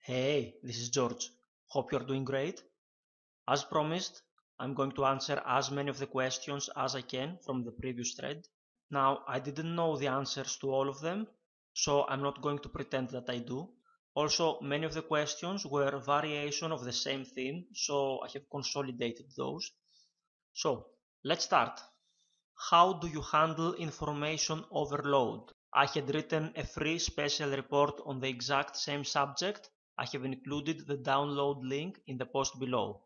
Hey, this is George. Hope you're doing great. As promised, I'm going to answer as many of the questions as I can from the previous thread. Now, I didn't know the answers to all of them, so I'm not going to pretend that I do. Also, many of the questions were variation of the same theme, so I have consolidated those. So, let's start. How do you handle information overload? I had written a free special report on the exact same subject. I have included the download link in the post below.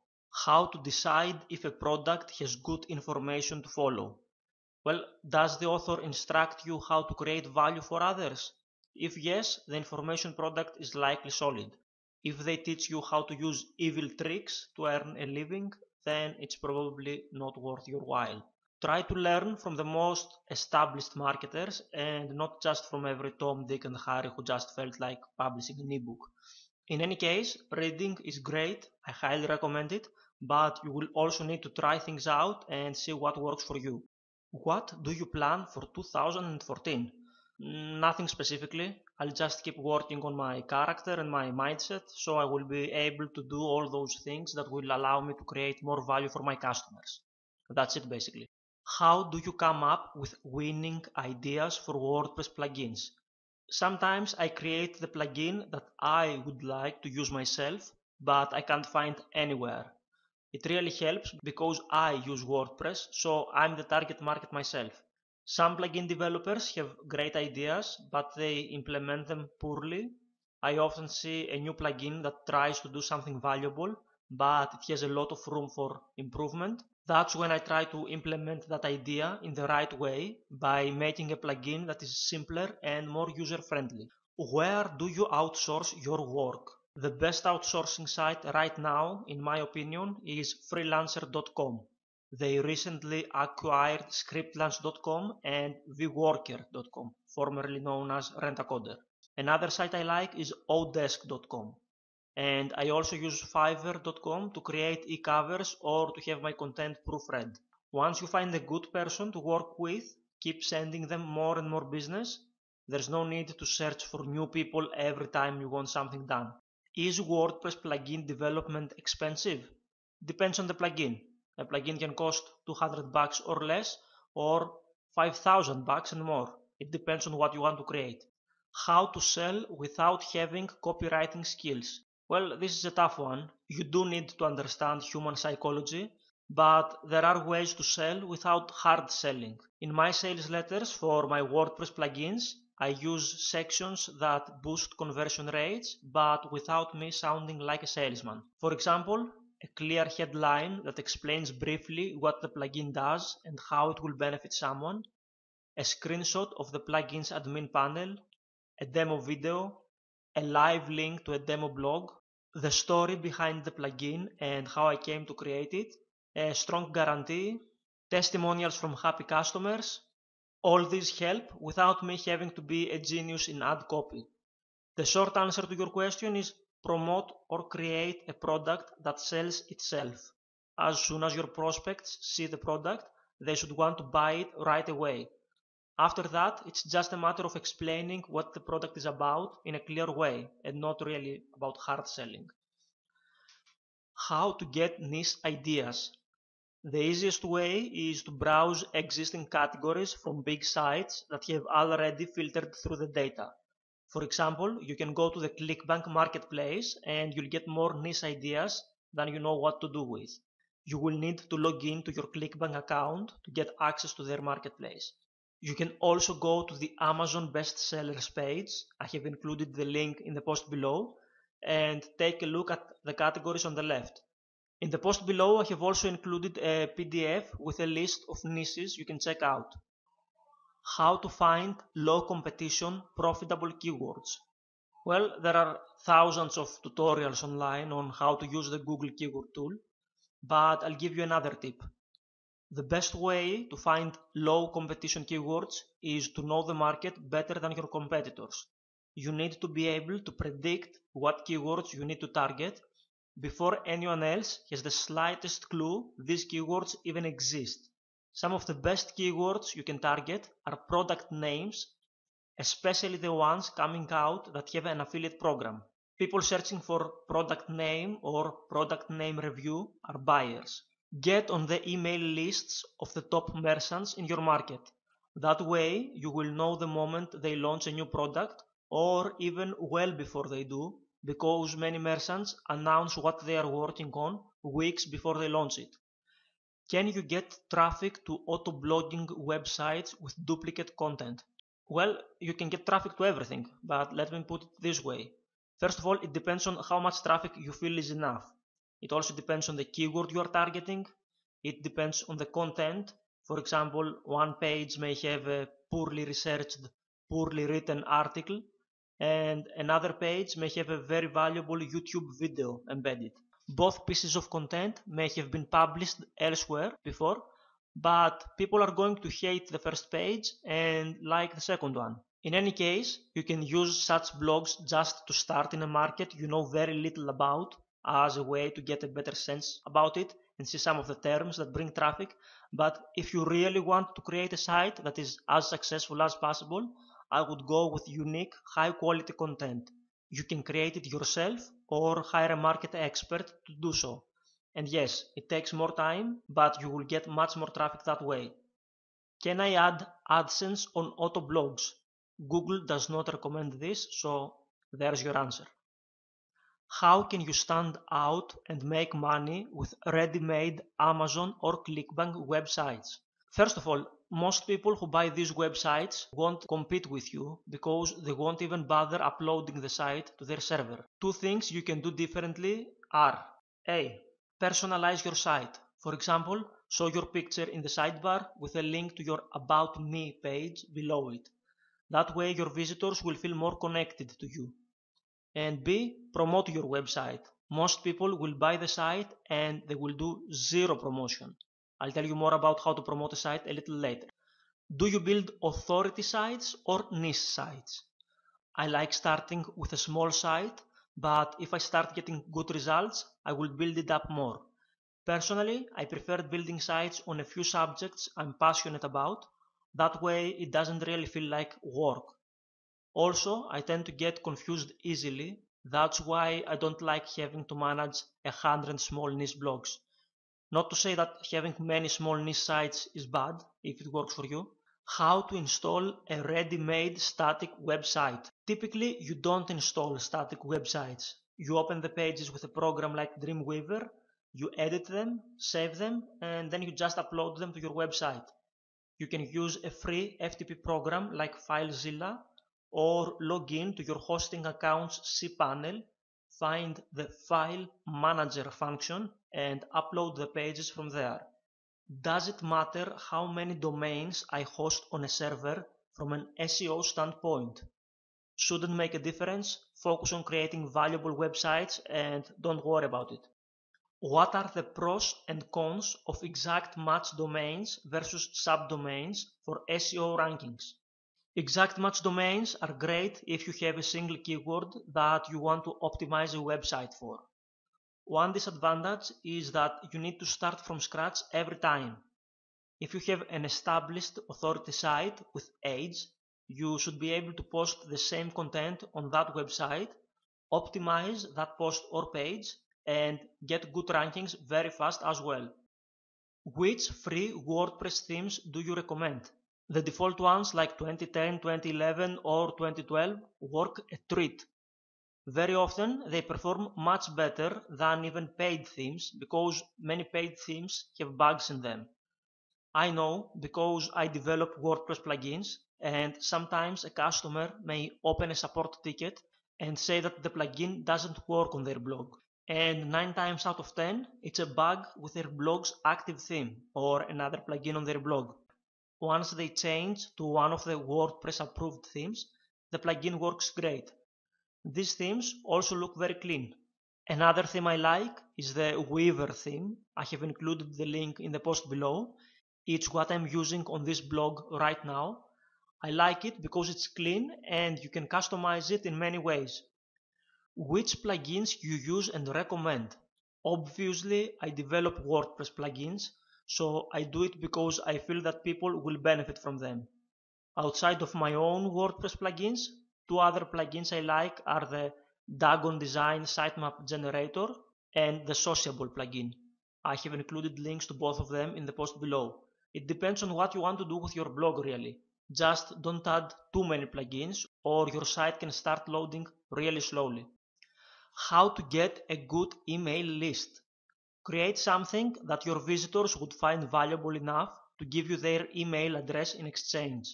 How to decide if a product has good information to follow? Well, does the author instruct you how to create value for others? If yes, the information product is likely solid. If they teach you how to use evil tricks to earn a living, then it's probably not worth your while. Try to learn from the most established marketers and not just from every Tom, Dick and Harry who just felt like publishing an ebook. In any case, reading is great, I highly recommend it, but you will also need to try things out and see what works for you. What do you plan for 2014? Nothing specifically. I'll just keep working on my character and my mindset so I will be able to do all those things that will allow me to create more value for my customers. That's it basically. How do you come up with winning ideas for WordPress plugins? Sometimes I create the plugin that I would like to use myself, but I can't find anywhere. It really helps because I use WordPress, so I'm the target market myself. Some plugin developers have great ideas, but they implement them poorly. I often see a new plugin that tries to do something valuable, but it has a lot of room for improvement. That's when I try to implement that idea in the right way by making a plugin that is simpler and more user-friendly. Where do you outsource your work? The best outsourcing site right now, in my opinion, is freelancer.com. They recently acquired scriptlunch.com and vworker.com, formerly known as Rentacoder. Another site I like is odesk.com. And I also use fiverr.com to create e-covers or to have my content proofread. Once you find a good person to work with, keep sending them more and more business. There's no need to search for new people every time you want something done. Is WordPress plugin development expensive? Depends on the plugin. A plugin can cost $200 or less, or $5,000 and more. It depends on what you want to create. How to sell without having copywriting skills? Well, this is a tough one. You do need to understand human psychology, but there are ways to sell without hard selling. In my sales letters for my WordPress plugins, I use sections that boost conversion rates, but without me sounding like a salesman. For example, a clear headline that explains briefly what the plugin does and how it will benefit someone, a screenshot of the plugin's admin panel, a demo video, a live link to a demo blog, the story behind the plugin and how I came to create it, a strong guarantee, testimonials from happy customers. All these help without me having to be a genius in ad copy. The short answer to your question is promote or create a product that sells itself. As soon as your prospects see the product, they should want to buy it right away. After that, it's just a matter of explaining what the product is about in a clear way and not really about hard selling. How to get niche ideas. The easiest way is to browse existing categories from big sites that have already filtered through the data. For example, you can go to the ClickBank marketplace and you'll get more niche ideas than you know what to do with. You will need to log in to your ClickBank account to get access to their marketplace. You can also go to the Amazon bestsellers page. I have included the link in the post below and take a look at the categories on the left. In the post below, I have also included a PDF with a list of niches you can check out. How to find low competition profitable keywords. Well, there are thousands of tutorials online on how to use the Google Keyword tool, but I'll give you another tip. The best way to find low competition keywords is to know the market better than your competitors. You need to be able to predict what keywords you need to target before anyone else has the slightest clue these keywords even exist. Some of the best keywords you can target are product names, especially the ones coming out that have an affiliate program. People searching for product name or product name review are buyers. Get on the email lists of the top merchants in your market. That way you will know the moment they launch a new product, or even well before they do, because many merchants announce what they are working on weeks before they launch it. Can you get traffic to auto-blogging websites with duplicate content? Well, you can get traffic to everything, but let me put it this way. First of all, it depends on how much traffic you feel is enough. It also depends on the keyword you are targeting. It depends on the content. For example, one page may have a poorly researched, poorly written article, and another page may have a very valuable YouTube video embedded. Both pieces of content may have been published elsewhere before, but people are going to hate the first page and like the second one. In any case, you can use such blogs just to start in a market you know very little about, as a way to get a better sense about it and see some of the terms that bring traffic. But if you really want to create a site that is as successful as possible, I would go with unique, high quality content. You can create it yourself or hire a market expert to do so. And yes, it takes more time, but you will get much more traffic that way. Can I add AdSense on auto blogs? Google does not recommend this, so there's your answer. How can you stand out and make money with ready-made Amazon or ClickBank websites? First of all, most people who buy these websites won't compete with you because they won't even bother uploading the site to their server. Two things you can do differently are: A. Personalize your site. For example, show your picture in the sidebar with a link to your About Me page below it. That way your visitors will feel more connected to you. And B. Promote your website. Most people will buy the site and they will do zero promotion. I'll tell you more about how to promote a site a little later. Do you build authority sites or niche sites? I like starting with a small site, but if I start getting good results, I will build it up more. Personally, I prefer building sites on a few subjects I'm passionate about. That way it doesn't really feel like work. Also, I tend to get confused easily. That's why I don't like having to manage 100 small niche blogs. Not to say that having many small niche sites is bad, if it works for you. How to install a ready-made static website. Typically, you don't install static websites. You open the pages with a program like Dreamweaver, you edit them, save them, and then you just upload them to your website. You can use a free FTP program like FileZilla, or log in to your hosting account's cPanel, find the File Manager function, and upload the pages from there. Does it matter how many domains I host on a server from an SEO standpoint? Shouldn't make a difference. Focus on creating valuable websites and don't worry about it. What are the pros and cons of exact match domains versus subdomains for SEO rankings? Exact match domains are great if you have a single keyword that you want to optimize a website for. One disadvantage is that you need to start from scratch every time. If you have an established authority site with age, you should be able to post the same content on that website, optimize that post or page, and get good rankings very fast as well. Which free WordPress themes do you recommend? The default ones like 2010, 2011 or 2012 work a treat. Very often they perform much better than even paid themes because many paid themes have bugs in them. I know because I develop WordPress plugins, and sometimes a customer may open a support ticket and say that the plugin doesn't work on their blog. And 9 times out of 10, it's a bug with their blog's active theme or another plugin on their blog. Once they change to one of the WordPress approved themes, the plugin works great. These themes also look very clean. Another theme I like is the Weaver theme. I have included the link in the post below. It's what I'm using on this blog right now. I like it because it's clean and you can customize it in many ways. Which plugins you use and recommend? Obviously, I develop WordPress plugins, so I do it because I feel that people will benefit from them. Outside of my own WordPress plugins, two other plugins I like are the Dagon Design Sitemap Generator, and the Sociable plugin. I have included links to both of them in the post below. It depends on what you want to do with your blog really. Just don't add too many plugins or your site can start loading really slowly. How to get a good email list. Create something that your visitors would find valuable enough to give you their email address in exchange.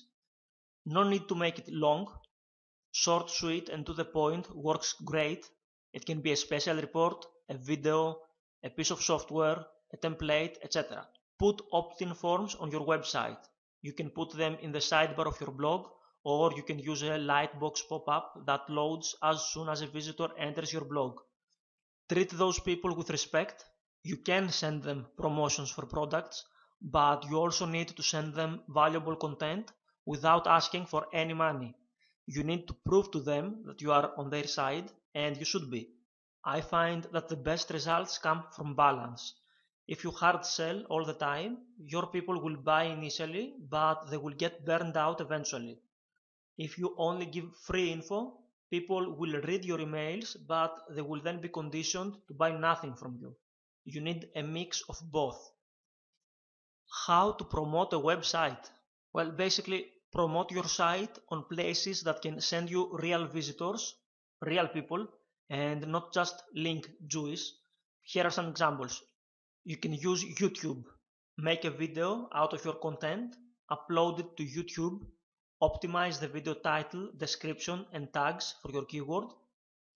No need to make it long. Short, sweet, and to the point works great. It can be a special report, a video, a piece of software, a template, etc. Put opt-in forms on your website. You can put them in the sidebar of your blog, or you can use a lightbox pop-up that loads as soon as a visitor enters your blog. Treat those people with respect. You can send them promotions for products, but you also need to send them valuable content without asking for any money. You need to prove to them that you are on their side, and you should be. I find that the best results come from balance. If you hard sell all the time, your people will buy initially, but they will get burned out eventually. If you only give free info, people will read your emails, but they will then be conditioned to buy nothing from you. You need a mix of both. How to promote a website? Well, basically, promote your site on places that can send you real visitors, real people, and not just link Jewish. Here are some examples. You can use YouTube. Make a video out of your content, upload it to YouTube, optimize the video title, description, and tags for your keyword.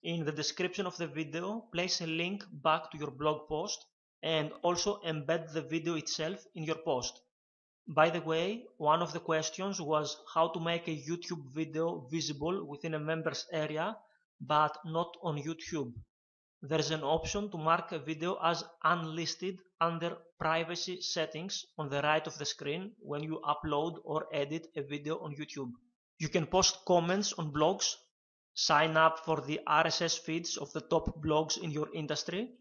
In the description of the video, place a link back to your blog post and also embed the video itself in your post. By the way, one of the questions was how to make a YouTube video visible within a members area, but not on YouTube. There's an option to mark a video as unlisted under privacy settings on the right of the screen when you upload or edit a video on YouTube. You can post comments on blogs, sign up for the RSS feeds of the top blogs in your industry.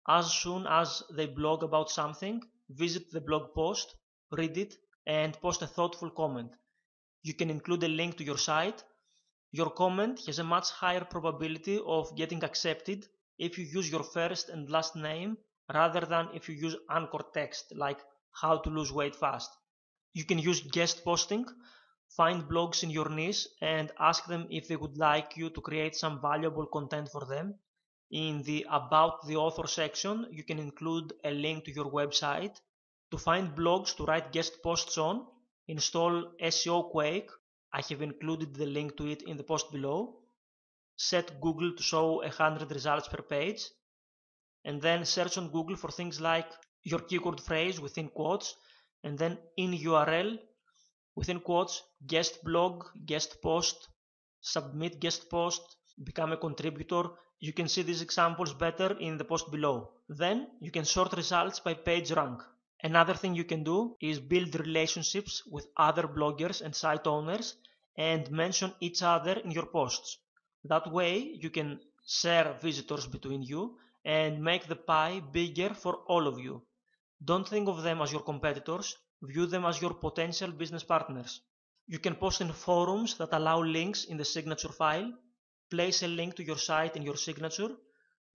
As soon as they blog about something, visit the blog post, read it, and post a thoughtful comment. You can include a link to your site. Your comment has a much higher probability of getting accepted if you use your first and last name rather than if you use anchor text like how to lose weight fast. You can use guest posting. Find blogs in your niche and ask them if they would like you to create some valuable content for them. In the About the Author section, you can include a link to your website. To find blogs to write guest posts on, install SEO Quake. I have included the link to it in the post below. Set Google to show 100 results per page. And then search on Google for things like your keyword phrase within quotes, and then in URL, within quotes, guest blog, guest post, submit guest post, become a contributor. You can see these examples better in the post below. Then you can sort results by page rank. Another thing you can do is build relationships with other bloggers and site owners and mention each other in your posts. That way you can share visitors between you and make the pie bigger for all of you. Don't think of them as your competitors, view them as your potential business partners. You can post in forums that allow links in the signature file, place a link to your site in your signature,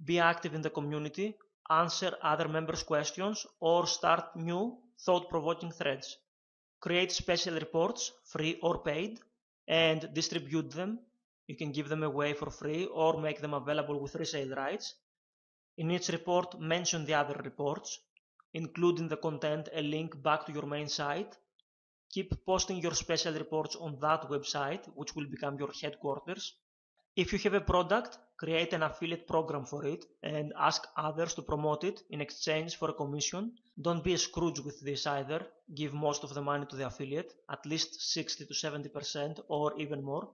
be active in the community, answer other members' questions, or start new thought-provoking threads. Create special reports, free or paid, and distribute them. You can give them away for free or make them available with resale rights. In each report, mention the other reports. Include in the content a link back to your main site. Keep posting your special reports on that website, which will become your headquarters. If you have a product, create an affiliate program for it and ask others to promote it in exchange for a commission. Don't be a Scrooge with this either. Give most of the money to the affiliate, at least 60 to 70% or even more.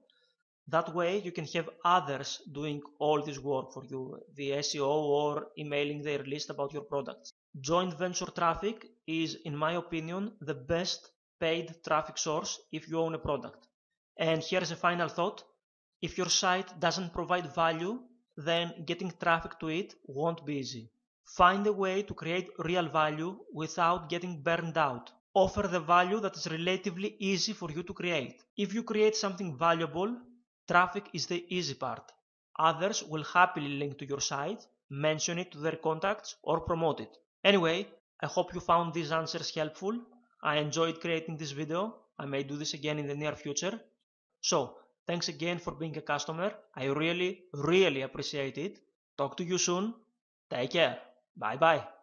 That way you can have others doing all this work for you, the SEO or emailing their list about your products. Joint venture traffic is, in my opinion, the best paid traffic source if you own a product. And here's a final thought. If your site doesn't provide value, then getting traffic to it won't be easy. Find a way to create real value without getting burned out. Offer the value that is relatively easy for you to create. If you create something valuable, traffic is the easy part. others will happily link to your site, mention it to their contacts, or promote it. Anyway, I hope you found these answers helpful. I enjoyed creating this video. I may do this again in the near future. So, thanks again for being a customer. I really appreciate it. Talk to you soon. Take care. Bye bye.